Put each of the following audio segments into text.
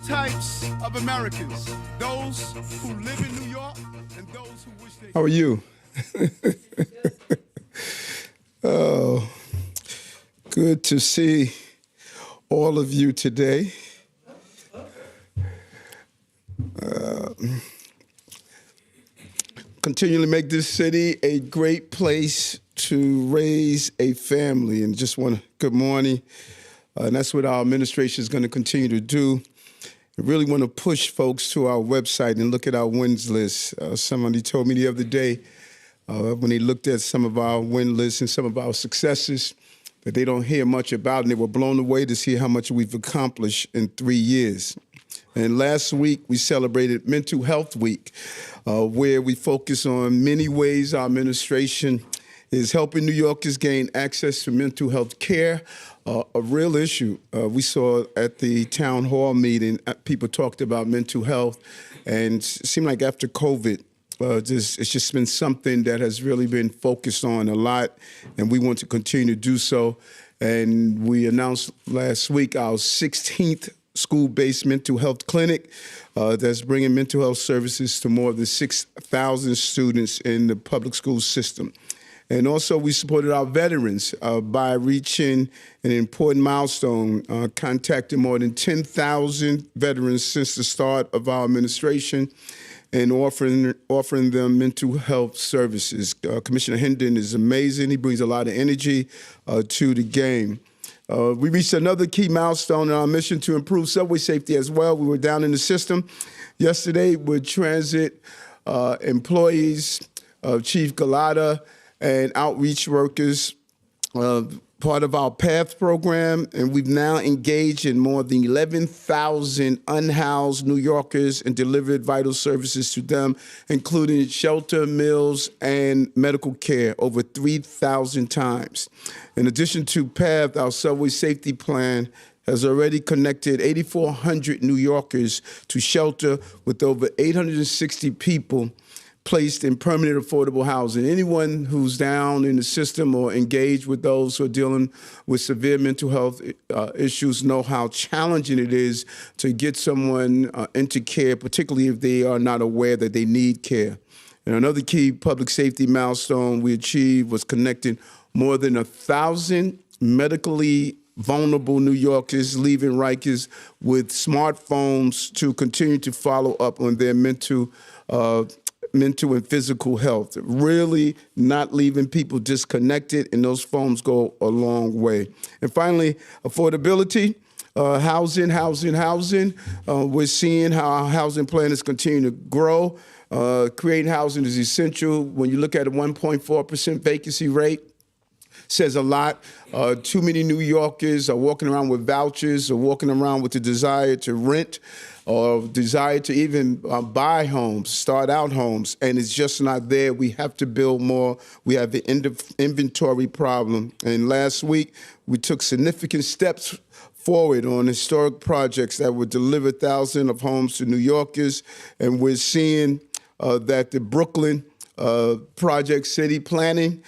Types of Americans, those who live in New York and those who wish they... How are you? Oh, good to see all of you today. Continually make this city a great place to raise a family. And just want to, good morning. And that's what our administration is going to continue to do. I really want to push folks to our website and look at our wins list. Somebody told me the other day when they looked at some of our win lists and some of our successes that they don't hear much about, and they were blown away to see how much we've accomplished in 3 years. And last week, we celebrated Mental Health Week, where we focus on many ways our administration is helping New Yorkers gain access to mental health care, a real issue. We saw at the town hall meeting, people talked about mental health, and it seemed like after COVID, it's just been something that has really been focused on a lot, and we want to continue to do so. And we announced last week our 16th school-based mental health clinic that's bringing mental health services to more than 6,000 students in the public school system. And also we supported our veterans by reaching an important milestone, contacting more than 10,000 veterans since the start of our administration and offering them mental health services. Commissioner Hendon is amazing. He brings a lot of energy to the game. We reached another key milestone in our mission to improve subway safety as well. We were down in the system yesterday with transit employees, Chief Galata, and outreach workers, part of our PATH program, and we've now engaged in more than 11,000 unhoused New Yorkers and delivered vital services to them, including shelter, meals, and medical care over 3,000 times. In addition to PATH, our subway safety plan has already connected 8,400 New Yorkers to shelter, with over 860 people placed in permanent affordable housing. Anyone who's down in the system or engaged with those who are dealing with severe mental health issues know how challenging it is to get someone into care, particularly if they are not aware that they need care. And another key public safety milestone we achieved was connecting more than 1,000 medically vulnerable New Yorkers leaving Rikers with smartphones to continue to follow up on their mental and physical health, really not leaving people disconnected, and those phones go a long way. And finally, affordability, housing. We're seeing how our housing plan is continuing to grow. Creating housing is essential. When you look at a 1.4% vacancy rate, says a lot. Too many New Yorkers are walking around with vouchers or walking around with the desire to rent or desire to even buy homes, start out homes, and it's just not there. We have to build more. We have the inventory problem. And last week, we took significant steps forward on historic projects that would deliver thousands of homes to New Yorkers. And we're seeing that the Brooklyn project city planning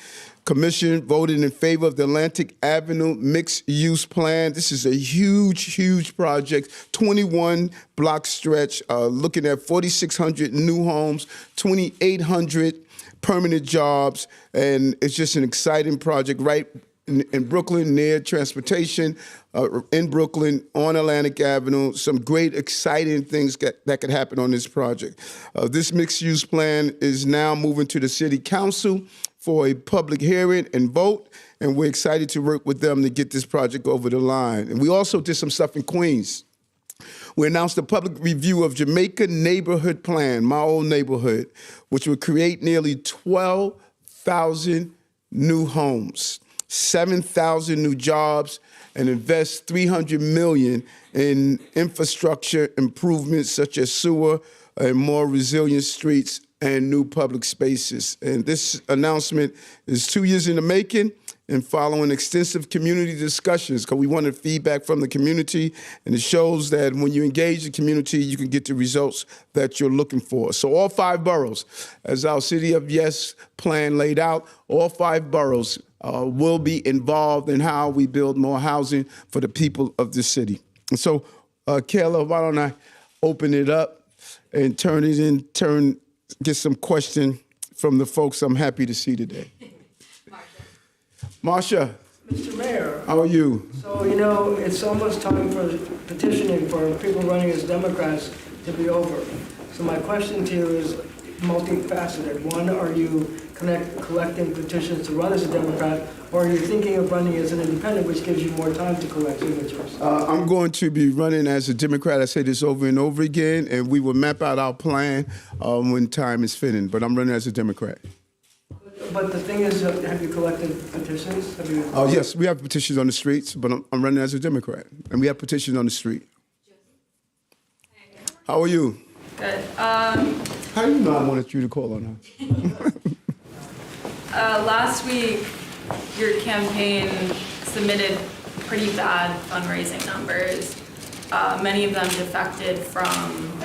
Commission voted in favor of the Atlantic Avenue mixed-use plan. This is a huge project, 21-block stretch, looking at 4,600 new homes, 2,800 permanent jobs, and it's just an exciting project right in Brooklyn, near transportation, in Brooklyn, on Atlantic Avenue. Some great, exciting things that could happen on this project. This mixed-use plan is now moving to the City Council for a public hearing and vote, and we're excited to work with them to get this project over the line. And we also did some stuff in Queens. We announced a public review of Jamaica Neighborhood Plan, my old neighborhood, which would create nearly 12,000 new homes, 7,000 new jobs, and invest $300 million in infrastructure improvements such as sewer and more resilient streets and new public spaces. And this announcement is 2 years in the making and following extensive community discussions, because we wanted feedback from the community, and it shows that when you engage the community, you can get the results that you're looking for. So all 5 boroughs, as our City of Yes plan laid out, all 5 boroughs will be involved in how we build more housing for the people of the city. And so Kayla, why don't I open it up and get some question from the folks I'm happy to see today. Marsha. Mr. Mayor. How are you? So, it's almost time for petitioning for people running as Democrats to be over. So my question to you is multifaceted. One, are you collecting petitions to run as a Democrat, or are you thinking of running as an independent, which gives you more time to collect signatures? I'm going to be running as a Democrat. I say this over and over again, and we will map out our plan when time is fitting. But I'm running as a Democrat. But the thing is, have you collected petitions? Yes, we have petitions on the streets, but I'm running as a Democrat, and we have petitions on the street. How are you? Good. How do you know I wanted you to call on her? Last week, your campaign submitted pretty bad fundraising numbers. Many of them defected from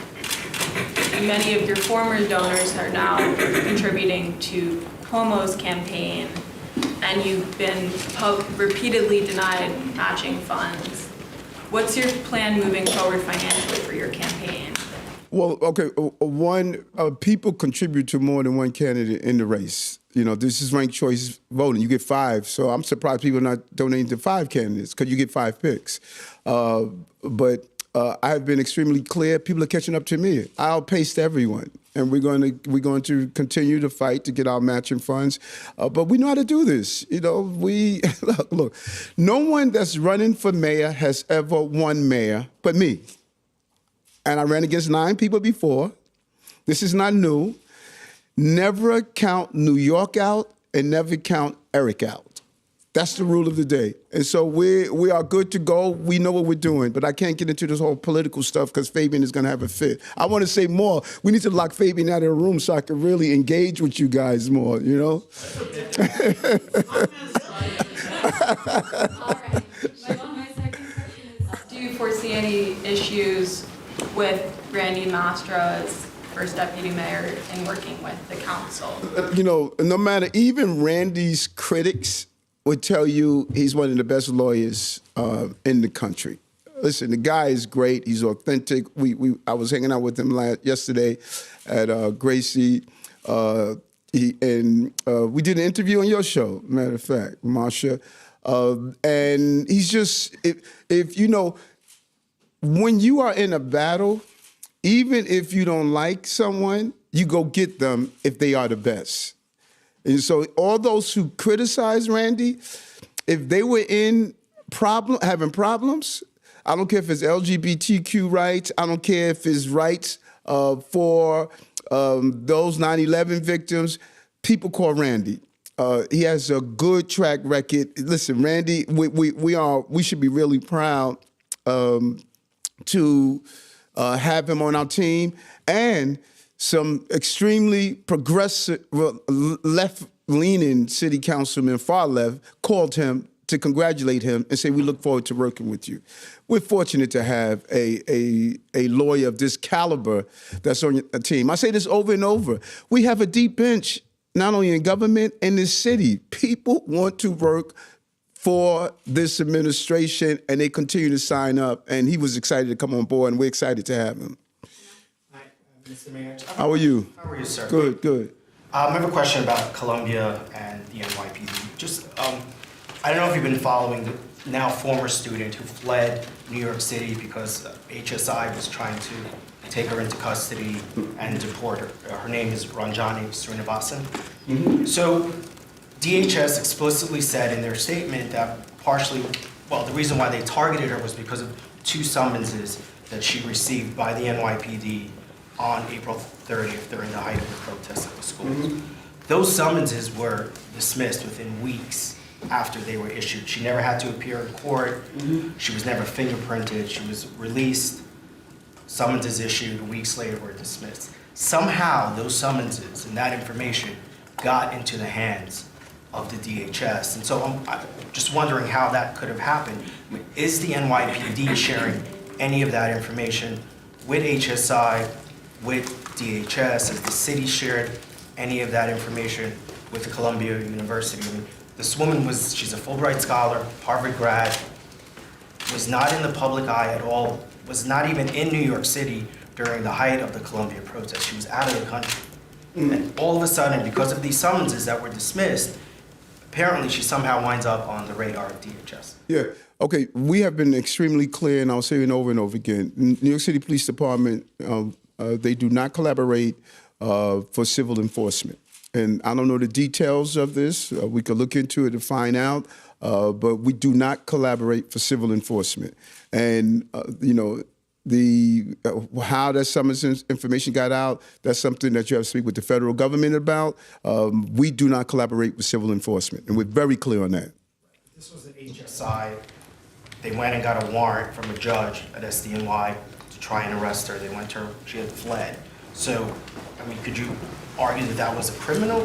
many of your former donors are now contributing to Cuomo's campaign, and you've been repeatedly denied matching funds. What's your plan moving forward financially for your campaign? Well, okay, people contribute to more than one candidate in the race. This is ranked choice voting. You get 5, so I'm surprised people are not donating to 5 candidates because you get 5 picks. But I've been extremely clear. People are catching up to me. I outpaced everyone, and we're going to continue to fight to get our matching funds. But we know how to do this. Look, no one that's running for mayor has ever won mayor but me. And I ran against 9 people before. This is not new. Never count New York out and never count Eric out. That's the rule of the day. And so we are good to go. We know what we're doing. But I can't get into this whole political stuff because Fabian is going to have a fit. I want to say more. We need to lock Fabian out of the room so I can really engage with you guys more, All right. My second question is, do you foresee any issues with Randy Mastra as first deputy mayor in working with the council? No matter, even Randy's critics would tell you he's one of the best lawyers in the country. Listen, the guy is great. He's authentic. I was hanging out with him yesterday at Gracie, and we did an interview on your show, matter of fact, Marsha. And he's just, when you are in a battle, even if you don't like someone, you go get them if they are the best. And so all those who criticize Randy, if they were having problems, I don't care if it's LGBTQ rights, I don't care if it's rights for those 9/11 victims, people call Randy. He has a good track record. Listen, Randy, we should be really proud to have him on our team, and some extremely progressive, left-leaning city councilman, far left, called him to congratulate him and say, we look forward to working with you. We're fortunate to have a lawyer of this caliber that's on a team. I say this over and over. We have a deep bench, not only in government, in this city. People want to work for this administration, and they continue to sign up. And he was excited to come on board, and we're excited to have him. Hi, Mr. Mayor. How are you? How are you, sir? Good. I have a question about Columbia and the NYPD. Just, I don't know if you've been following the now former student who fled New York City because HSI was trying to take her into custody and deport her. Her name is Ranjani Srinivasan. Mm-hmm. So DHS explicitly said in their statement that the reason why they targeted her was because of 2 summonses that she received by the NYPD on April 30th during the height of the protests at the schools. Mm-hmm. Those summonses were dismissed within weeks after they were issued. She never had to appear in court. Mm-hmm. She was never fingerprinted. She was released. Summonses issued, weeks later were dismissed. Somehow those summonses and that information got into the hands of the DHS. And so I'm just wondering how that could have happened. I mean, is the NYPD sharing any of that information with HSI, with DHS? Has the city shared any of that information with Columbia University? I mean, this woman she's a Fulbright scholar, Harvard grad, was not in the public eye at all was not even in New York City during the height of the Columbia protest. She was out of the country. And all of a sudden, because of these summonses that were dismissed, apparently she somehow winds up on the radar of DHS. Yeah. Okay. We have been extremely clear, and I'll say it over and over again. New York City Police Department, they do not collaborate for civil enforcement. And I don't know the details of this. We could look into it to find out. But we do not collaborate for civil enforcement. And, how that summons information got out, that's something that you have to speak with the federal government about. We do not collaborate with civil enforcement, and we're very clear on that. This was an HSI. They went and got a warrant from a judge at SDNY to try and arrest her. They went to her, she had fled. So, could you argue that that was a criminal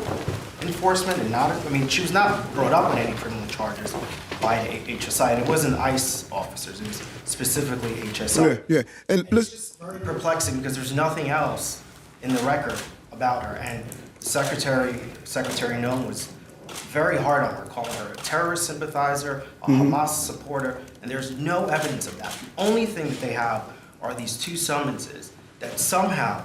enforcement and not, she was not brought up on any criminal charges by HSI, and it wasn't ICE officers, it was specifically HSI. Yeah. And It's just very perplexing because there's nothing else in the record about her, and Secretary Noem was very hard on her, calling her a terrorist sympathizer, a Hamas supporter, and there's no evidence of that. The only thing that they have are these 2 summonses that somehow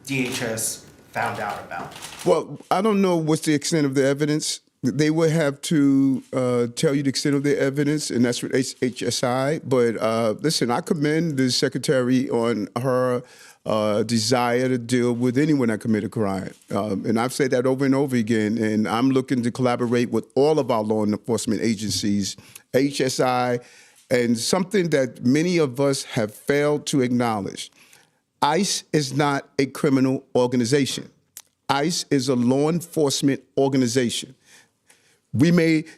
DHS found out about. Well, I don't know what's the extent of the evidence. They would have to tell you the extent of their evidence, and that's with HSI. But listen, I commend the secretary on her desire to deal with anyone that commit a crime. And I've said that over and over again, and I'm looking to collaborate with all of our law enforcement agencies, HSI, and something that many of us have failed to acknowledge. ICE is not a criminal organization. ICE is a law enforcement organization.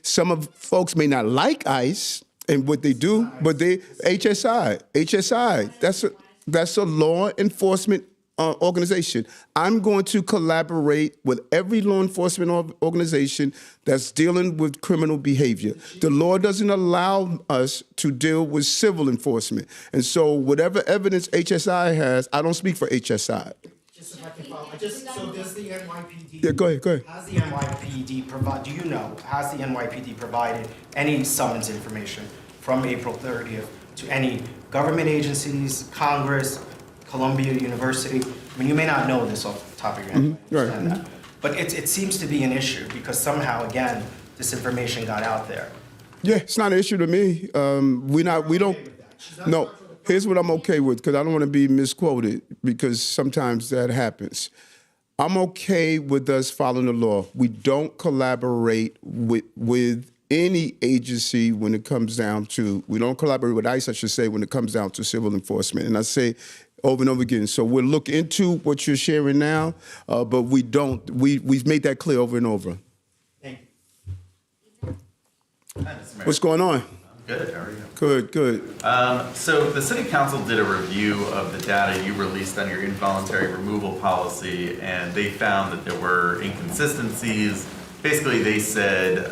Some of folks may not like ICE and what they do, but HSI, that's a law enforcement organization. I'm going to collaborate with every law enforcement organization that's dealing with criminal behavior. The law doesn't allow us to deal with civil enforcement. And so whatever evidence HSI has, I don't speak for HSI. Just if I can follow, so does the NYPD? Yeah, go ahead. Has the NYPD has the NYPD provided any summons information from April 30th to any government agencies, Congress, Columbia University? You may not know this off the top of your head. I understand that. But it seems to be an issue because somehow, again, this information got out there. Yeah, it's not an issue to me. We don't. No, here's what I'm okay with, because I don't want to be misquoted, because sometimes that happens. I'm okay with us following the law. We don't collaborate with any agency when it comes down to, we don't collaborate with ICE, I should say, when it comes down to civil enforcement. And I say over and over again, so we'll look into what you're sharing now, but we've made that clear over and over. Thank you. Hi, Mr. Mayor. What's going on? Good, how are you? Good. So the city council did a review of the data you released on your involuntary removal policy, and they found that there were inconsistencies. Basically, they said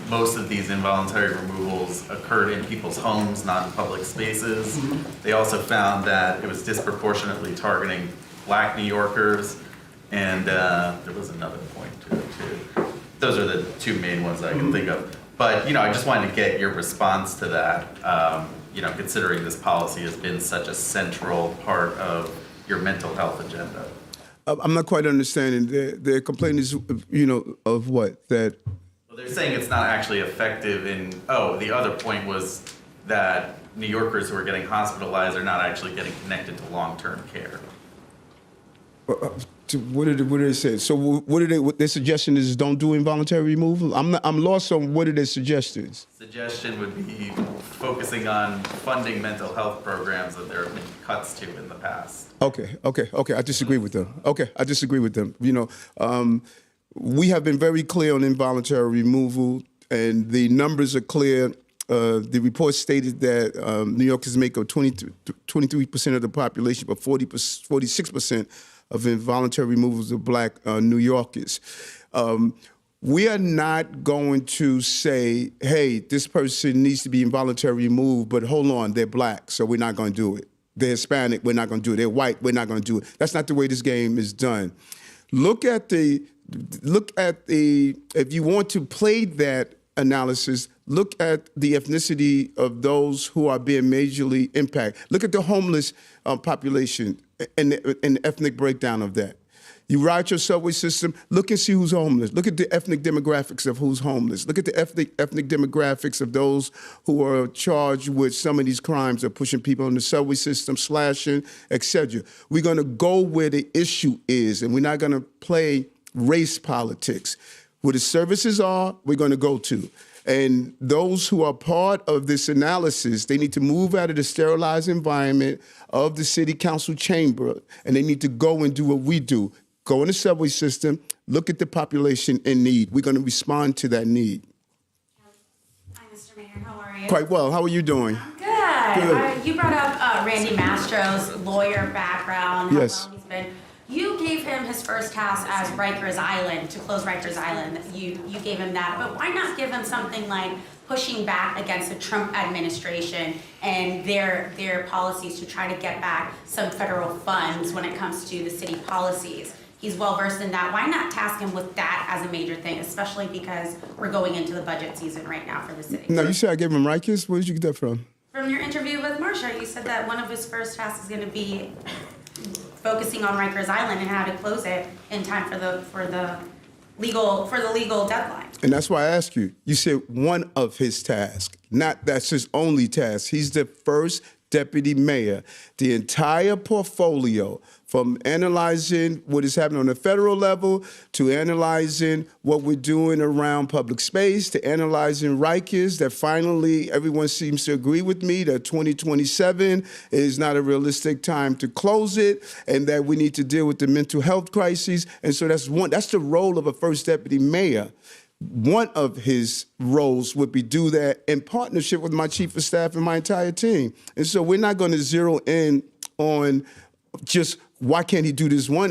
most of these involuntary removals occurred in people's homes, not in public spaces. They also found that it was disproportionately targeting Black New Yorkers, and there was another point to it too. Those are the 2 main ones I can think of. But, I just wanted to get your response to that, considering this policy has been such a central part of your mental health agenda. I'm not quite understanding. Their complaint is, of what? That. Well, they're saying it's not actually effective the other point was that New Yorkers who are getting hospitalized are not actually getting connected to long-term care. What did they say? So what their suggestion is don't do involuntary removal? I'm lost on what are their suggestions. Suggestion would be focusing on funding mental health programs that there have been cuts to in the past. Okay. I disagree with them. We have been very clear on involuntary removal, and the numbers are clear. The report stated that New Yorkers make up 23% of the population, but 46% of involuntary removals of Black New Yorkers. We are not going to say, hey, this person needs to be involuntarily removed, but hold on, they're Black, so we're not going to do it. They're Hispanic, we're not going to do it. They're white, we're not going to do it. That's not the way this game is done. Look at the, if you want to play that analysis, look at the ethnicity of those who are being majorly impacted. Look at the homeless population and the ethnic breakdown of that. You ride your subway system, look and see who's homeless. Look at the ethnic demographics of who's homeless. Look at the ethnic demographics of those who are charged with some of these crimes of pushing people in the subway system, slashing, etc. We're going to go where the issue is, and we're not going to play race politics. Where the services are, we're going to go to. And those who are part of this analysis, they need to move out of the sterilized environment of the city council chamber, and they need to go and do what we do. Go in the subway system, look at the population in need. We're going to respond to that need. Hi, Mr. Mayor. How are you? Quite well. How are you doing? Good. You brought up Randy Mastro's lawyer background. Yes. How well he's been. You gave him his first task as Rikers Island, to close Rikers Island. You gave him that. But why not give him something like pushing back against the Trump administration and their policies to try to get back some federal funds when it comes to the city policies? He's well versed in that. Why not task him with that as a major thing, especially because we're going into the budget season right now for the city? No, you said I gave him Rikers? Where did you get that from? From your interview with Marsha, you said that one of his first tasks is going to be focusing on Rikers Island and how to close it in time for the legal deadline. And that's why I asked you. You said one of his tasks, not that's his only task. He's the first deputy mayor. The entire portfolio, from analyzing what is happening on the federal level to analyzing what we're doing around public space to analyzing Rikers, that finally everyone seems to agree with me that 2027 is not a realistic time to close it and that we need to deal with the mental health crises. And so that's the role of a first deputy mayor. One of his roles would be do that in partnership with my chief of staff and my entire team. And so we're not going to zero in on just why can't he do this one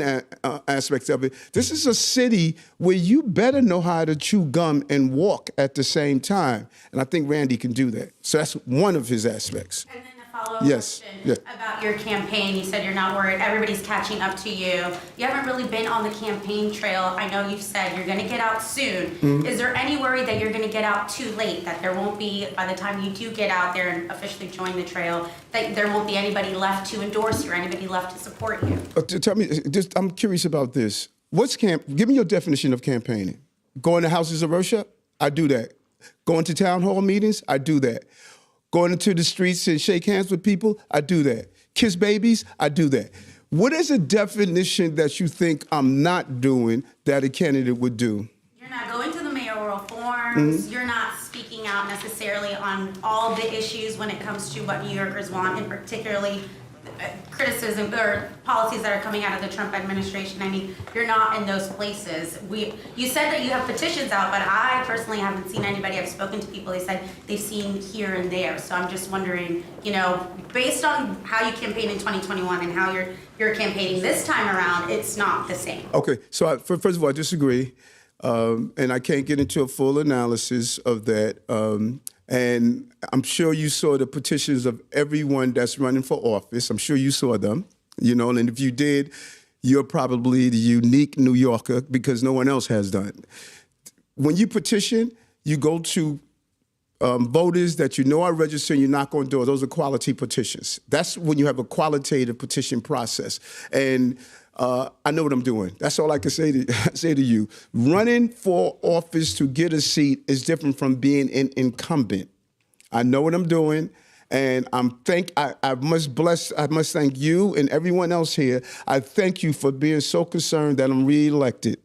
aspect of it. This is a city where you better know how to chew gum and walk at the same time. And I think Randy can do that. So that's one of his aspects. And then a follow-up Yes. question about your campaign. You said you're not worried. Everybody's catching up to you. You haven't really been on the campaign trail. I know you've said you're going to get out soon. Mm-hmm. Is there any worry that you're going to get out too late, that there won't be, by the time you do get out there and officially join the trail, that there won't be anybody left to endorse you or anybody left to support you? Tell me, I'm curious about this. Give me your definition of campaigning. Going to houses of worship? I do that. Going to town hall meetings? I do that. Going into the streets and shake hands with people? I do that. Kiss babies? I do that. What is a definition that you think I'm not doing that a candidate would do? You're not going to the mayoral forums. Mm-hmm. You're not speaking out necessarily on all the issues when it comes to what New Yorkers want, and particularly criticism or policies that are coming out of the Trump administration. I mean, you're not in those places. You said that you have petitions out, but I personally haven't seen anybody. I've spoken to people. They said they've seen here and there. So I'm just wondering, based on how you campaigned in 2021 and how you're campaigning this time around, it's not the same. Okay, so first of all, I disagree, and I can't get into a full analysis of that. And I'm sure you saw the petitions of everyone that's running for office. I'm sure you saw them, and if you did, you're probably the unique New Yorker because no one else has done. When you petition, you go to voters that are registering, you knock on doors. Those are quality petitions. That's when you have a qualitative petition process. And I know what I'm doing. That's all I can say to you. Running for office to get a seat is different from being an incumbent. I know what I'm doing, and I must thank you and everyone else here. I thank you for being so concerned that I'm reelected.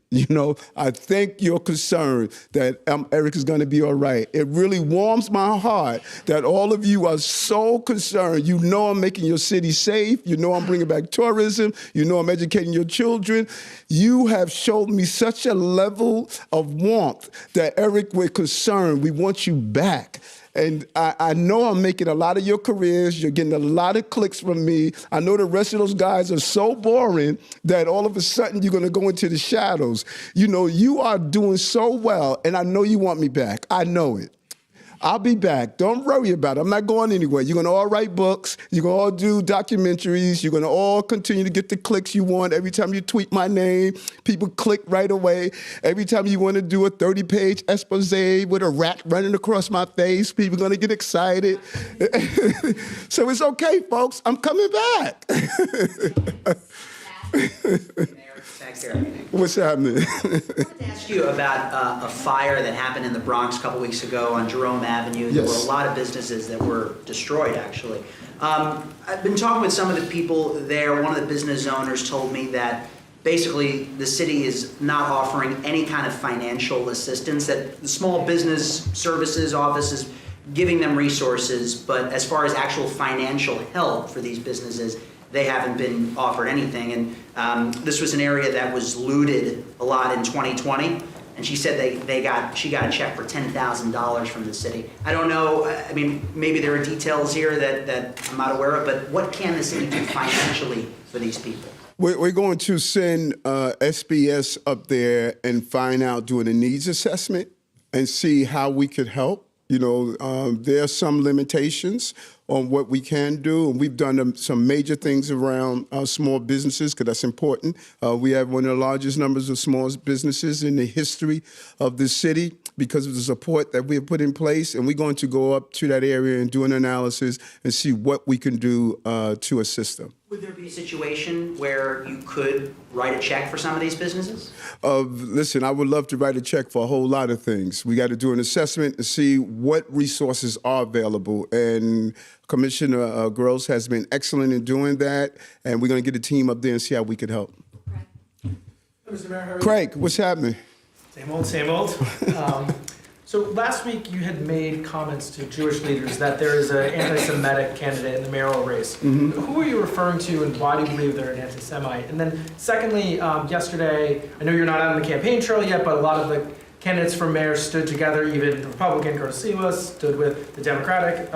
I thank your concern that Eric is going to be all right. It really warms my heart that all of you are so concerned. I'm making your city safe. I'm bringing back tourism. I'm educating your children. You have showed me such a level of warmth that, Eric, we're concerned. We want you back. And I know I'm making a lot of your careers. You're getting a lot of clicks from me. I know the rest of those guys are so boring that all of a sudden you're going to go into the shadows. You are doing so well, and I know you want me back. I know it. I'll be back. Don't worry about it. I'm not going anywhere. You're going to all write books. You're going to all do documentaries. You're going to all continue to get the clicks you want. Every time you tweet my name, people click right away. Every time you want to do a 30-page expose with a rat running across my face, people are going to get excited. So it's okay, folks. I'm coming back. Thanks, Eric. What's happening? I wanted to ask you about a fire that happened in the Bronx a couple weeks ago on Jerome Avenue. There were a lot of businesses that were destroyed, actually. I've been talking with some of the people there. One of the business owners told me that basically the city is not offering any kind of financial assistance, that the small business services office is giving them resources, but as far as actual financial help for these businesses, they haven't been offered anything. And this was an area that was looted a lot in 2020. And she said she got a check for $10,000 from the city. I don't know, I mean, maybe there are details here that I'm not aware of, but what can the city do financially for these people? We're going to send SBS up there and find out, doing a needs assessment and see how we could help. You know, there are some limitations on what we can do, and we've done some major things around small businesses, because that's important. We have one of the largest numbers of small businesses in the history of the city because of the support that we have put in place, and we're going to go up to that area and do an analysis and see what we can do to assist them. Would there be a situation where you could write a check for some of these businesses? Listen, I would love to write a check for a whole lot of things. We got to do an assessment to see what resources are available. And Commissioner Gross has been excellent in doing that. And we're going to get a team up there and see how we can help. Mr. Mayor, how are you? Craig, what's happening? Same old, same old. So last week you had made comments to Jewish leaders that there is an anti-Semitic candidate in the mayoral race. Who are you referring to, and why do you believe they're an anti-Semite? And then secondly, yesterday, I know you're not on the campaign trail yet, but a lot of the candidates for mayor stood together. Even the Republican Curtis Siwa stood with the Democratic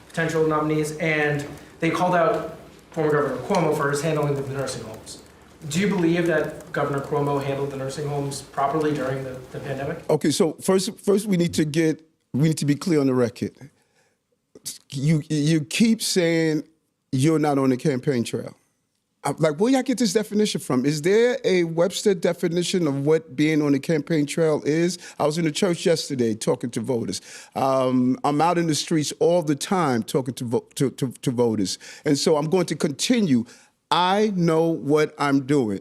potential nominees, and they called out former Governor Cuomo for his handling of the nursing homes. Do you believe that Governor Cuomo handled the nursing homes properly during the pandemic? Okay, so first we need to be clear on the record. You keep saying you're not on the campaign trail. I'm like, where y'all get this definition from? Is there a Webster definition of what being on the campaign trail is? I was in the church yesterday talking to voters. I'm out in the streets all the time talking to voters. And so I'm going to continue. I know what I'm doing.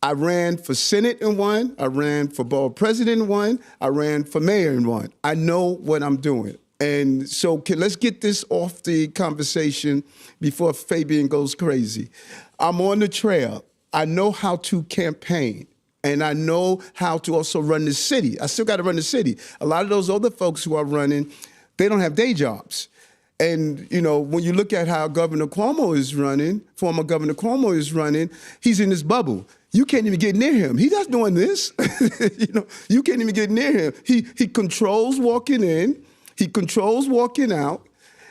I ran for Senate and won. I ran for borough president and won. I ran for mayor and won. I know what I'm doing. And so let's get this off the conversation before Fabian goes crazy. I'm on the trail. I know how to campaign. And I know how to also run the city. I still got to run the city. A lot of those other folks who are running, they don't have day jobs. And, you know, when you look at how Governor Cuomo is running, former Governor Cuomo is running, he's in this bubble. You can't even get near him. He's not doing this. You can't even get near him. He controls walking in. He controls walking out.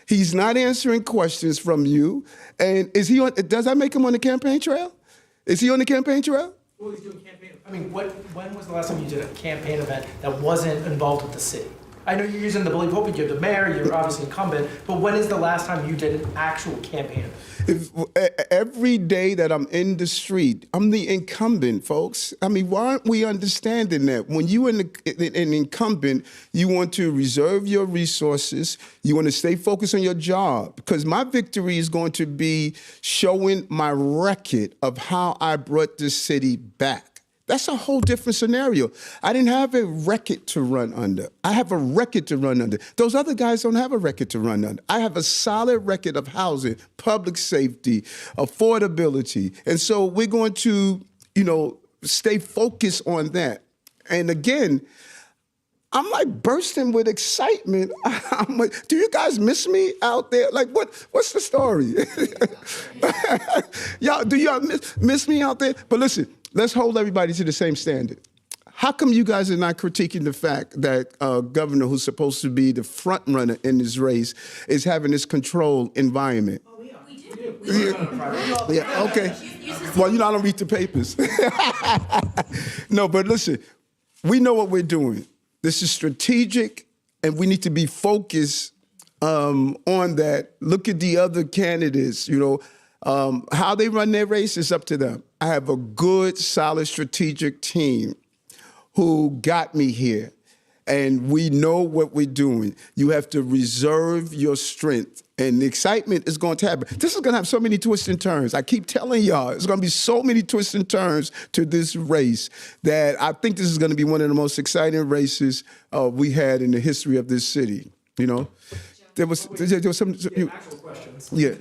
He's not answering questions from you. And does that make him on the campaign trail? Is he on the campaign trail? Well, he's doing campaign. I mean, when was the last time you did a campaign event that wasn't involved with the city? I know you're using the bully pulpit, you're the mayor, you're obviously incumbent, but when is the last time you did an actual campaign event? Every day that I'm in the street, I'm the incumbent, folks. I mean, why aren't we understanding that? When you're an incumbent, you want to reserve your resources, you want to stay focused on your job, because my victory is going to be showing my record of how I brought this city back. That's a whole different scenario. I didn't have a record to run under. I have a record to run under. Those other guys don't have a record to run under. I have a solid record of housing, public safety, affordability. And so we're going to, stay focused on that. And again, I'm like bursting with excitement. I'm like, do you guys miss me out there? Like, what's the story? Do y'all miss me out there? But listen, let's hold everybody to the same standard. How come you guys are not critiquing the fact that a governor who's supposed to be the front runner in this race is having this controlled environment? Oh, we do. Yeah, okay. Well, I don't read the papers. No, but listen, we know what we're doing. This is strategic, and we need to be focused on that. Look at the other candidates, how they run their race is up to them. I have a good, solid, strategic team who got me here, and we know what we're doing. You have to reserve your strength, and the excitement is going to happen. This is going to have so many twists and turns. I keep telling y'all, there's going to be so many twists and turns to this race that I think this is going to be one of the most exciting races we had in the history of this city, There was some. Actual questions. Yeah.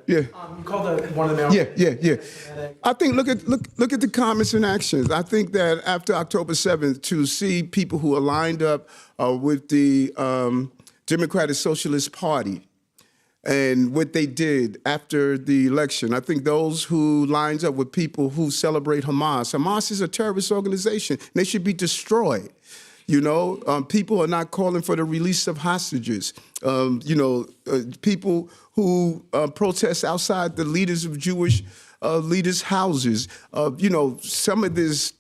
You called one of the mail. Yeah. I think look at the comments and actions. I think that after October 7th, to see people who are lined up with the Democratic Socialist Party and what they did after the election, I think those who lines up with people who celebrate Hamas is a terrorist organization. They should be destroyed. People are not calling for the release of hostages. People who protest outside the leaders of Jewish leaders' houses. Some of this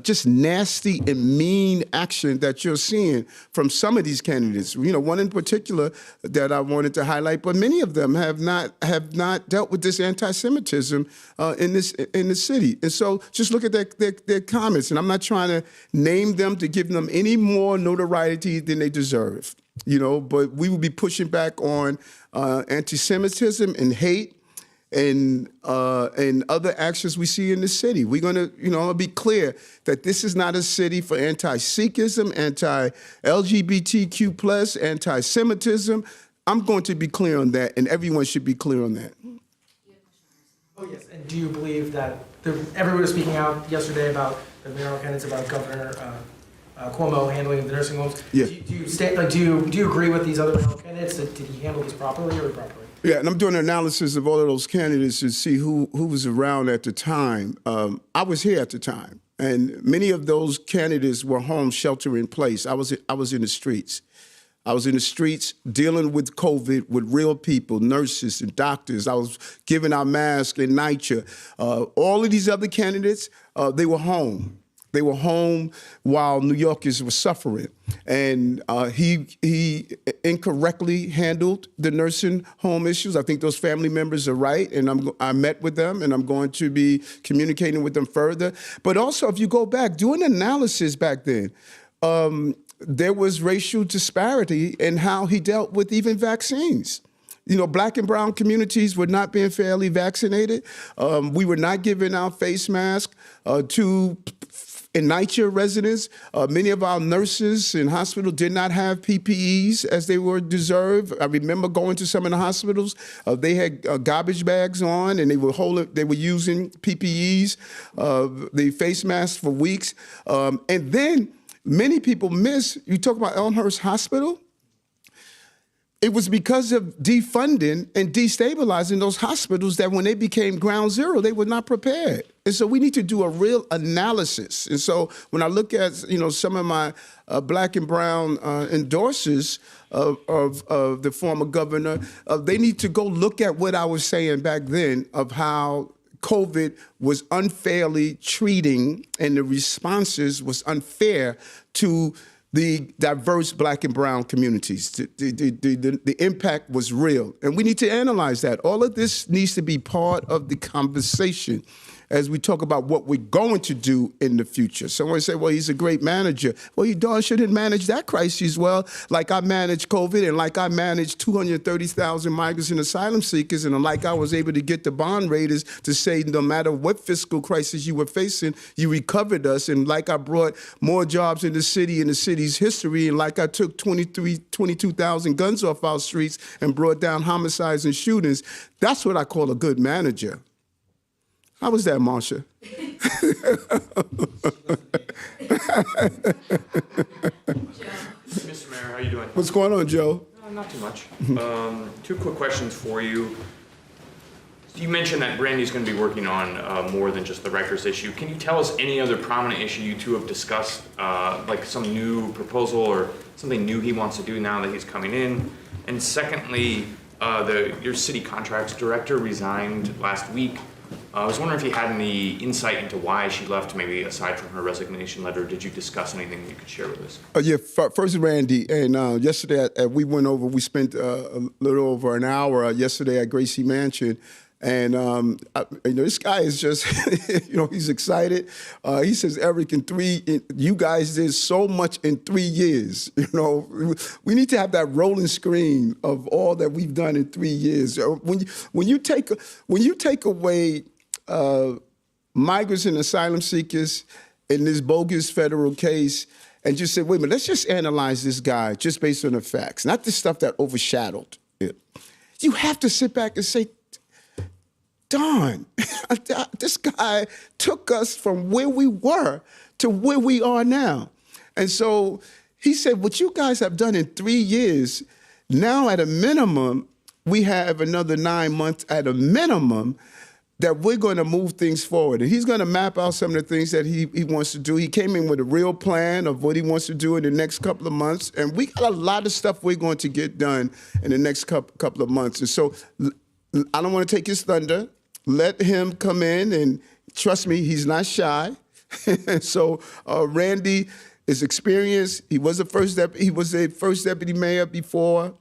just nasty and mean action that you're seeing from some of these candidates. One in particular that I wanted to highlight, but many of them have not dealt with this anti-Semitism in the city. And so just look at their comments. And I'm not trying to name them to give them any more notoriety than they deserve. But we will be pushing back on anti-Semitism and hate and other actions we see in the city. We're going to, be clear that this is not a city for anti-Sikhism, anti-LGBTQ+, anti-Semitism. I'm going to be clear on that, and everyone should be clear on that. Oh, yes. And do you believe that everyone was speaking out yesterday about the mayoral candidates, about Governor Cuomo handling the nursing homes? Yeah. Do you agree with these other mayoral candidates? Did he handle these properly or improperly? Yeah, and I'm doing an analysis of all of those candidates to see who was around at the time. I was here at the time, and many of those candidates were home shelter in place. I was in the streets. I was in the streets dealing with COVID with real people, nurses and doctors. I was giving out masks and NYC. All of these other candidates, they were home. They were home while New Yorkers were suffering. And he incorrectly handled the nursing home issues. I think those family members are right, and I met with them, and I'm going to be communicating with them further. But also, if you go back, do an analysis back then. There was racial disparity in how he dealt with even vaccines. Black and brown communities were not being fairly vaccinated. We were not giving out face masks to NYC residents. Many of our nurses in hospital did not have PPEs as they were deserved. I remember going to some of the hospitals. They had garbage bags on, and they were using PPEs, the face masks for weeks. And then many people you talk about Elmhurst Hospital. It was because of defunding and destabilizing those hospitals that when they became ground zero, they were not prepared. And so we need to do a real analysis. And so when I look at, some of my black and brown endorsers of the former governor, they need to go look at what I was saying back then of how COVID was unfairly treating and the responses was unfair to the diverse black and brown communities. The impact was real. And we need to analyze that. All of this needs to be part of the conversation as we talk about what we're going to do in the future. Someone say, well, he's a great manager. Well, he darn sure didn't manage that crisis well, like I managed COVID and like I managed 230,000 migrants and asylum seekers, and like I was able to get the bond raters to say no matter what fiscal crisis you were facing, you recovered us, and like I brought more jobs in the city and the city's history, and like I took 22,000 guns off our streets and brought down homicides and shootings. That's what I call a good manager. How was that, Marsha? Mr. Mayor, how you doing? What's going on, Joe? Not too much. Two quick questions for you. You mentioned that Brandy's going to be working on more than just the Rikers issue. Can you tell us any other prominent issue you two have discussed, like some new proposal or something new he wants to do now that he's coming in? And secondly, your city contracts director resigned last week. I was wondering if you had any insight into why she left, maybe aside from her resignation letter. Did you discuss anything you could share with us? Yeah, first Randy, and yesterday we went over, we spent a little over an hour yesterday at Gracie Mansion, and this guy is just, he's excited. He says, Eric, you guys did so much in 3 years. We need to have that rolling screen of all that we've done in 3 years. When you take away migrants and asylum seekers in this bogus federal case, and just say, wait a minute, let's just analyze this guy just based on the facts, not the stuff that overshadowed it. You have to sit back and say, darn, this guy took us from where we were to where we are now. And so he said, what you guys have done in 3 years, now at a minimum, we have another 9 months at a minimum that we're going to move things forward. And he's going to map out some of the things that he wants to do. He came in with a real plan of what he wants to do in the next couple of months. And we got a lot of stuff we're going to get done in the next couple of months. And so I don't want to take his thunder. Let him come in, and trust me, he's not shy. So Randy is experienced. He was a first deputy mayor before.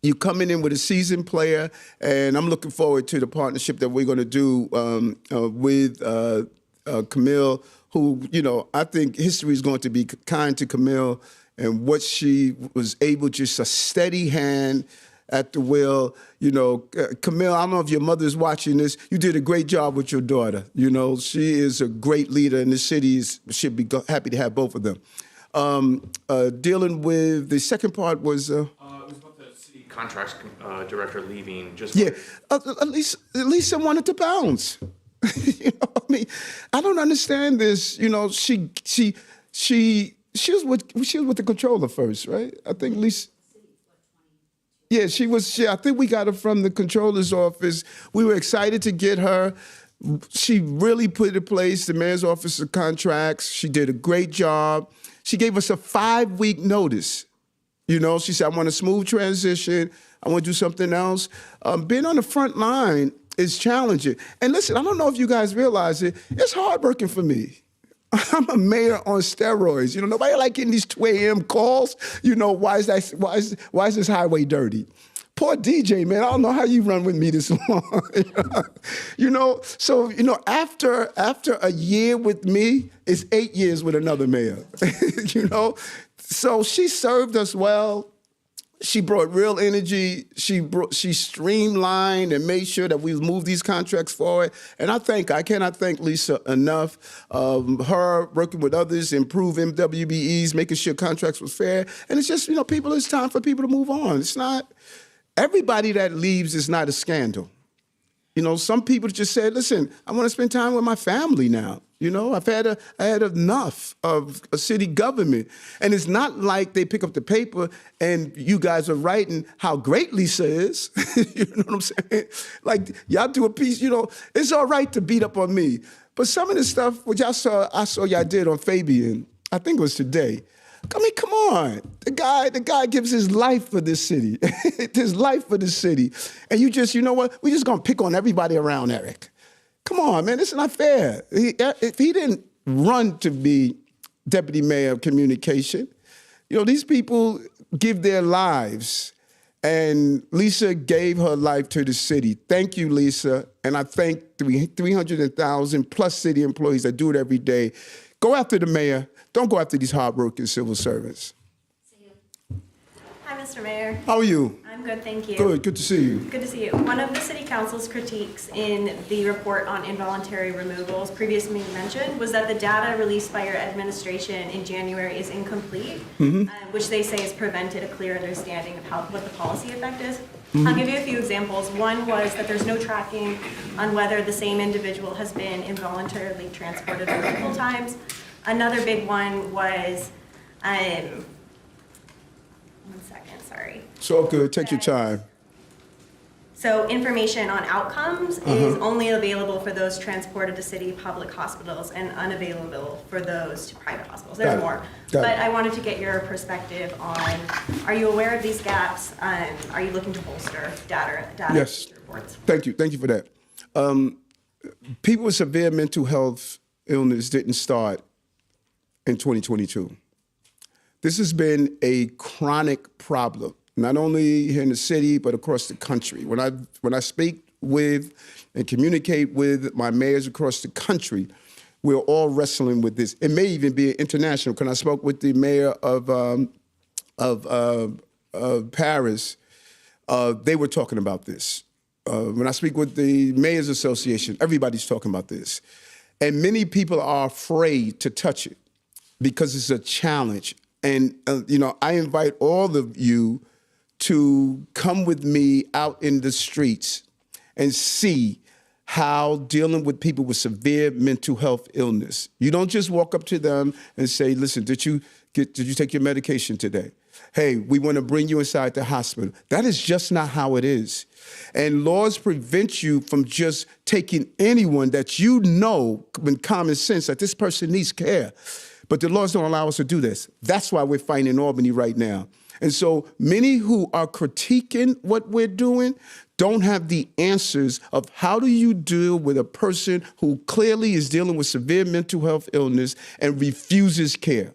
You coming in with a seasoned player, and I'm looking forward to the partnership that we're going to do with Camille, who, I think history is going to be kind to Camille, and what she was able, just a steady hand at the wheel. Camille, I don't know if your mother's watching this. You did a great job with your daughter. She is a great leader, and the city should be happy to have both of them. Dealing with the second part was... It was about the city contracts director leaving. At least I wanted to bounce. I don't understand this. She was with the controller first, right? I think at least. Yeah, she was. I think we got her from the controller's office. We were excited to get her. She really put in place the mayor's office of contracts. She did a great job. She gave us a 5-week notice. She said, I want a smooth transition. I want to do something else. Being on the front line is challenging. And listen, I don't know if you guys realize it. It's hard working for me. I'm a mayor on steroids. Nobody like getting these 2 a.m. calls. Why is this highway dirty? Poor DJ, man. I don't know how you run with me this long. So after a year with me, it's 8 years with another mayor. So she served us well. She brought real energy. She streamlined and made sure that we moved these contracts forward. And I cannot thank Lisa enough. Her working with others, improve MWBEs, making sure contracts was fair. And it's just, it's time for people to move on. It's not, everybody that leaves is not a scandal. Some people just said, listen, I want to spend time with my family now. I had enough of a city government. And it's not like they pick up the paper and you guys are writing how great Lisa is. You know what I'm saying? Like, y'all do a piece, it's all right to beat up on me. But some of the stuff which I saw y'all did on Fabian, I think it was today. Come on. The guy gives his life for this city. His life for this city. And you just, we're just going to pick on everybody around Eric. Come on, man, it's not fair. If he didn't run to be deputy mayor of communication, these people give their lives. And Lisa gave her life to the city. Thank you, Lisa. And I thank 300,000 plus city employees that do it every day. Go after the mayor. Don't go after these hardworking civil servants. Hi, Mr. Mayor. How are you? I'm good, thank you. Good to see you. Good to see you. One of the City Council's critiques in the report on involuntary removals previously mentioned was that the data released by your administration in January is incomplete, which they say has prevented a clear understanding of what the policy effect is. I'll give you a few examples. One was that there's no tracking on whether the same individual has been involuntarily transported multiple times. Another big one was, one second, sorry. So good, take your time. So information on outcomes is only available for those transported to city public hospitals and unavailable for those to private hospitals. There's more. But I wanted to get your perspective on, are you aware of these gaps? Are you looking to bolster data Yes. reports? Thank you for that. people with severe mental health illness didn't start in 2022. This has been a chronic problem, not only here in the city, but across the country. When I speak with and communicate with my mayors across the country, we're all wrestling with this. It may even be international. When I spoke with the mayor of Paris, they were talking about this. When I speak with the Mayors Association, everybody's talking about this. And many people are afraid to touch it because it's a challenge. And, I invite all of you to come with me out in the streets and see how dealing with people with severe mental health illness. You don't just walk up to them and say, listen, did you take your medication today? Hey, we want to bring you inside the hospital. That is just not how it is. And laws prevent you from just taking anyone that you know in common sense that this person needs care. But the laws don't allow us to do this. That's why we're fighting in Albany right now. And so many who are critiquing what we're doing don't have the answers of how do you deal with a person who clearly is dealing with severe mental health illness and refuses care.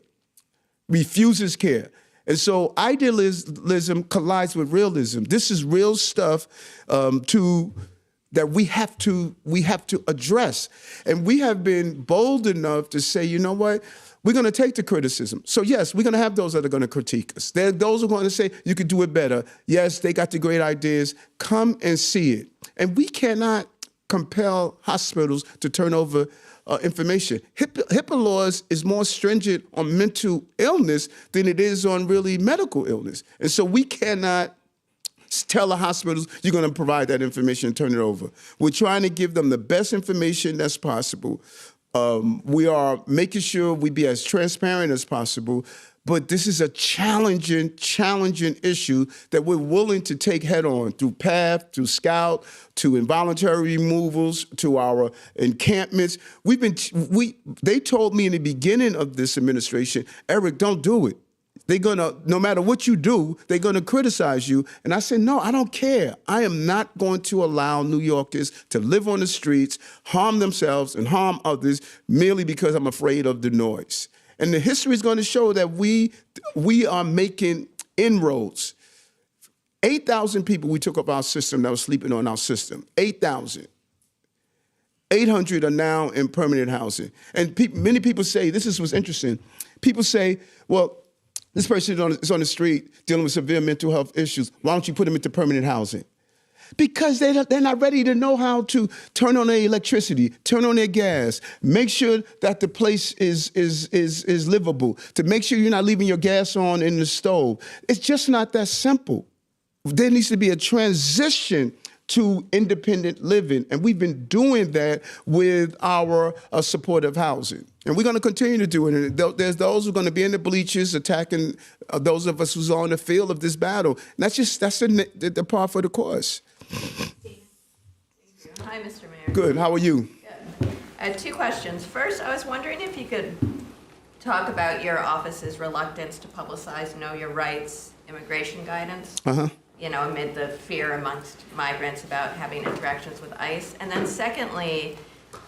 Refuses care. And so idealism collides with realism. This is real stuff that we have to address. And we have been bold enough to say, you know what? We're going to take the criticism. So yes, we're going to have those that are going to critique us. There are those who are going to say, you could do it better. Yes, they got the great ideas. Come and see it. And we cannot compel hospitals to turn over information. HIPAA laws is more stringent on mental illness than it is on really medical illness. And so we cannot tell the hospitals, you're going to provide that information and turn it over. We're trying to give them the best information that's possible. We are making sure we be as transparent as possible, but this is a challenging issue that we're willing to take head on through PATH, through SCOUT, to involuntary removals, to our encampments. They told me in the beginning of this administration, Eric, don't do it. They're gonna, no matter what you do, they're gonna criticize you. And I said, no, I don't care. I am not going to allow New Yorkers to live on the streets, harm themselves and harm others merely because I'm afraid of the noise. And the history is gonna show that we are making inroads. 8,000 people we took off our system that was sleeping on our system, 8,000. 800 are now in permanent housing. And many people say, this is what's interesting. People say, well, this person is on the street dealing with severe mental health issues. Why don't you put them into permanent housing? Because they're not ready to know how to turn on their electricity, turn on their gas, make sure that the place is livable, to make sure you're not leaving your gas on in the stove. It's just not that simple. There needs to be a transition to independent living. And we've been doing that with our supportive housing. And we're going to continue to do it. And there's those who are going to be in the bleachers attacking those of us who's on the field of this battle. And that's the par for the course. Hi, Mr. Mayor. Good. How are you? Good. I have two questions. First, I was wondering if you could talk about your office's reluctance to publicize Know Your Rights immigration guidance. Amid the fear amongst migrants about having interactions with ICE. And then secondly,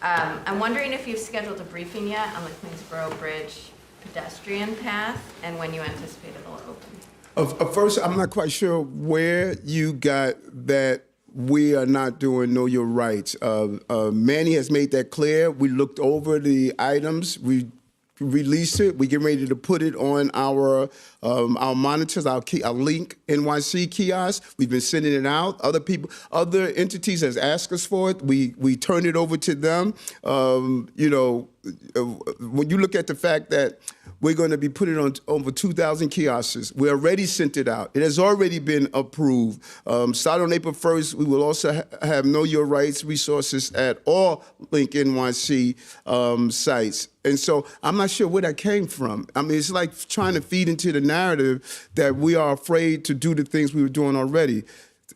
I'm wondering if you've scheduled a briefing yet on the Queensboro Bridge pedestrian path and when you anticipate it'll open. First, I'm not quite sure where you got that we are not doing Know Your Rights. Manny has made that clear. We looked over the items. We released it. We get ready to put it on our monitors, our Link NYC kiosk. We've been sending it out. Other entities has asked us for it. We turn it over to them. When you look at the fact that we're going to be putting on over 2,000 kiosks. We already sent it out. It has already been approved. Starting on April 1st, we will also have Know Your Rights resources at all Link NYC sites. And so I'm not sure where that came from. I mean, it's like trying to feed into the narrative that we are afraid to do the things we were doing already.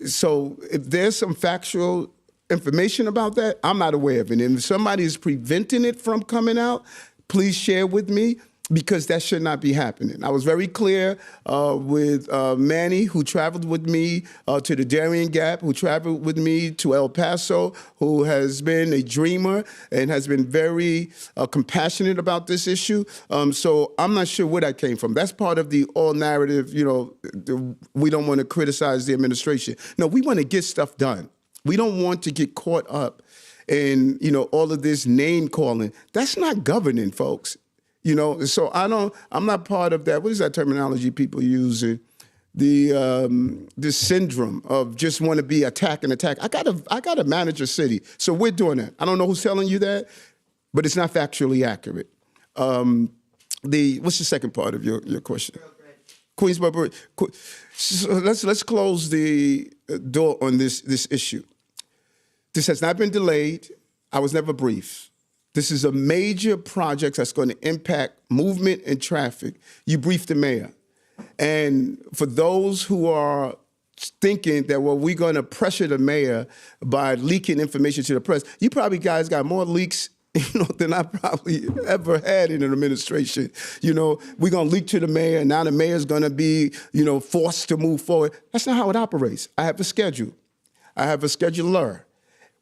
So if there's some factual information about that, I'm not aware of it. And if somebody is preventing it from coming out, please share with me. because that should not be happening. I was very clear with Manny, who traveled with me to the Darien Gap, who traveled with me to El Paso, who has been a dreamer and has been very compassionate about this issue. So I'm not sure where that came from. That's part of the all narrative, we don't want to criticize the administration. No, we want to get stuff done. We don't want to get caught up in, all of this name calling. That's not governing, folks. So I'm not part of that. What is that terminology people using? This syndrome of just want to be attack. I gotta manage a city. So we're doing that. I don't know who's telling you that, but it's not factually accurate. What's the second part of your question? Queensboro Bridge. So let's close the door on this issue. This has not been delayed. I was never briefed. This is a major project that's going to impact movement and traffic. You briefed the mayor. And for those who are thinking that, we're going to pressure the mayor by leaking information to the press, you probably guys got more leaks than I probably ever had in an administration. We're going to leak to the mayor, and now the mayor's going to be, forced to move forward. That's not how it operates. I have a schedule. I have a scheduler.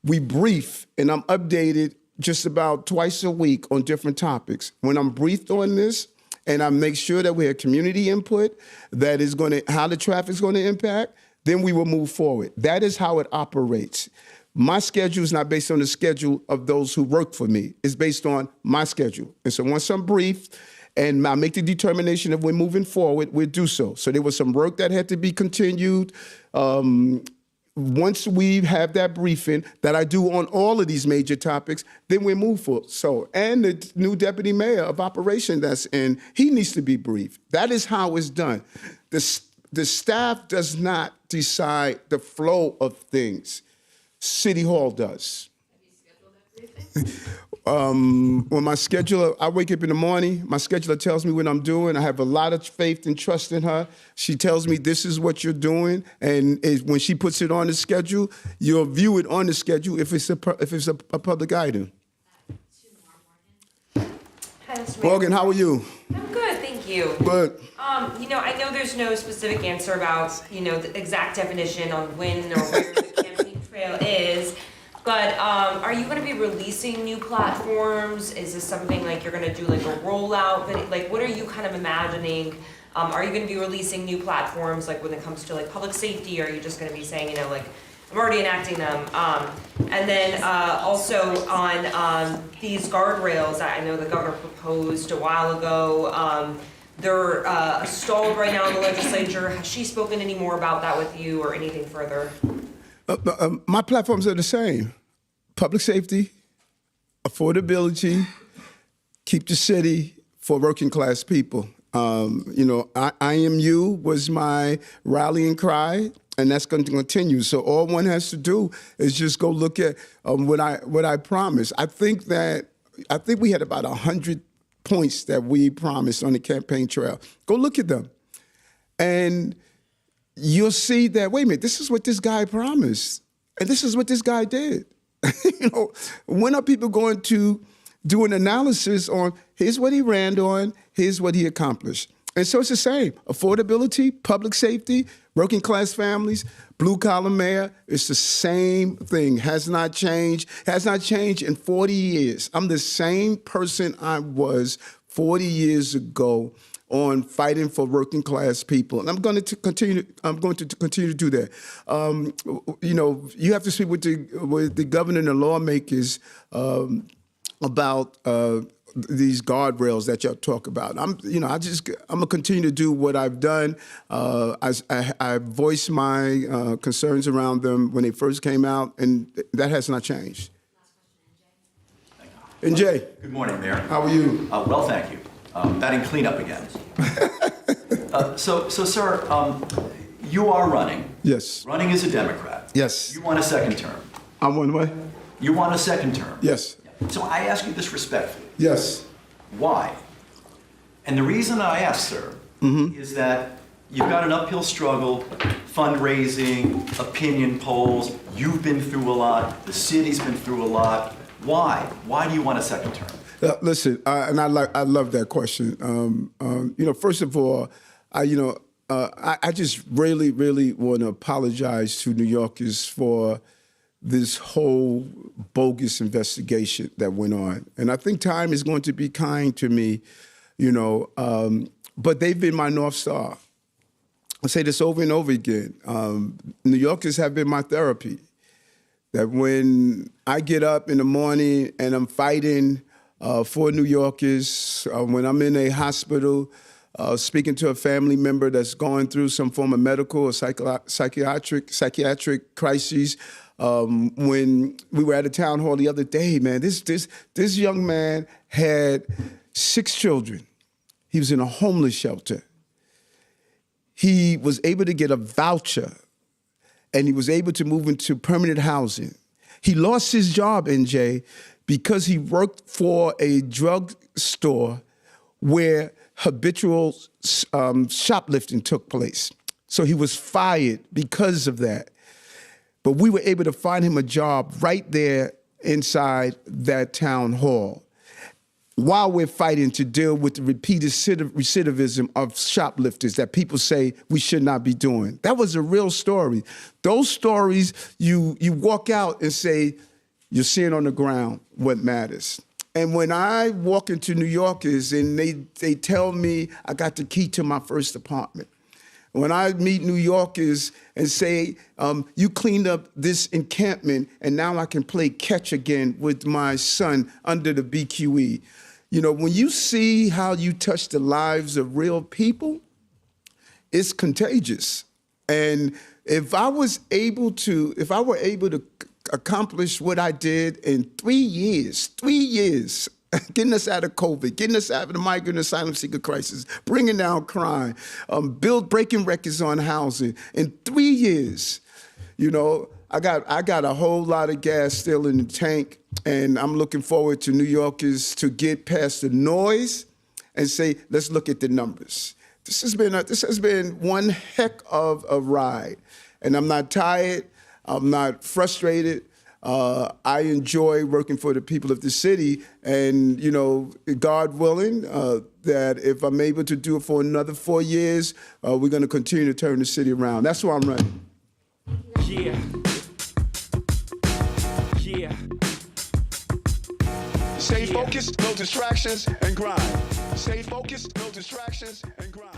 We brief, and I'm updated just about twice a week on different topics. When I'm briefed on this, and I make sure that we have community input, that is how the traffic's going to impact, then we will move forward. That is how it operates. My schedule is not based on the schedule of those who work for me. It's based on my schedule. And so once I'm briefed and I make the determination if we're moving forward, we'll do so. So there was some work that had to be continued. Once we have that briefing that I do on all of these major topics, then we move forward. So, and the new deputy mayor of operation that's in, he needs to be briefed. That is how it's done. The staff does not decide the flow of things. City Hall does. Have you scheduled that briefing? When my scheduler, I wake up in the morning, my scheduler tells me what I'm doing. I have a lot of faith and trust in her. She tells me this is what you're doing, and when she puts it on the schedule, you'll view it on the schedule if it's a public item. Hi, Mr. Mayor. Morgan, how are you? I'm good, thank you. Good. I know there's no specific answer about, the exact definition on when or where the campaign trail is. But are you going to be releasing new platforms? Is this something like you're going to do like a rollout? Like, what are you kind of imagining? Are you going to be releasing new platforms like when it comes to like public safety? Or are you just going to be saying, like, I'm already enacting them? And then also on these guardrails, I know the governor proposed a while ago. They're stalled right now in the legislature. Has she spoken any more about that with you or anything further? My platforms are the same. Public safety, affordability, keep the city for working class people. I am you was my rallying cry, and that's going to continue. So all one has to do is just go look at what I promised. I think we had about 100 points that we promised on the campaign trail. Go look at them. And you'll see that, wait a minute, this is what this guy promised. And this is what this guy did. When are people going to do an analysis on here's what he ran on, here's what he accomplished? And so it's the same. Affordability, public safety, working class families, blue collar mayor, it's the same thing. Has not changed in 40 years. I'm the same person I was 40 years ago on fighting for working class people, and I'm going to continue to do that. You have to speak with the governor and the lawmakers about these guardrails that y'all talk about. I'm gonna continue to do what I've done. I voiced my concerns around them when they first came out, and that has not changed. And Jay. Good morning, Mayor. How are you? Well, thank you. Batting cleanup again. So, sir, you are running. Yes. Running as a Democrat. Yes. You want a second term. I want what? You want a second term. Yes. So I ask you this respectfully. Yes. Why? And the reason I ask, sir, is that you've got an uphill struggle, fundraising, opinion polls. You've been through a lot. The city's been through a lot. Why? Why do you want a second term? Listen, and I love that question. First of all, I just really want to apologize to New Yorkers for this whole bogus investigation that went on. And I think time is going to be kind to me, but they've been my North Star. I say this over and over again. New Yorkers have been my therapy. That when I get up in the morning and I'm fighting for New Yorkers, when I'm in a hospital speaking to a family member that's going through some form of medical or psychiatric crises, when we were at a town hall the other day, man, this young man had 6 children. He was in a homeless shelter. He was able to get a voucher, and he was able to move into permanent housing. He lost his job, NJ, because he worked for a drug store where habitual shoplifting took place. So he was fired because of that. But we were able to find him a job right there inside that town hall while we're fighting to deal with the repeated recidivism of shoplifters that people say we should not be doing. That was a real story. Those stories, you walk out and say, you're seeing on the ground what matters. And when I walk into New Yorkers and they tell me I got the key to my first apartment, when I meet New Yorkers and say, you cleaned up this encampment and now I can play catch again with my son under the BQE. When you see how you touch the lives of real people, it's contagious. And if I were able to accomplish what I did in 3 years, getting us out of COVID, getting us out of the migrant asylum seeker crisis, bringing down crime, breaking records on housing. In 3 years, I got a whole lot of gas still in the tank, and I'm looking forward to New Yorkers to get past the noise and say, let's look at the numbers. This has been one heck of a ride, and I'm not tired. I'm not frustrated. I enjoy working for the people of the city, and God willing, that if I'm able to do it for another 4 years, we're going to continue to turn the city around. That's why I'm running. Yeah. Stay focused, no distractions, and grind. Stay focused, no distractions, and grind.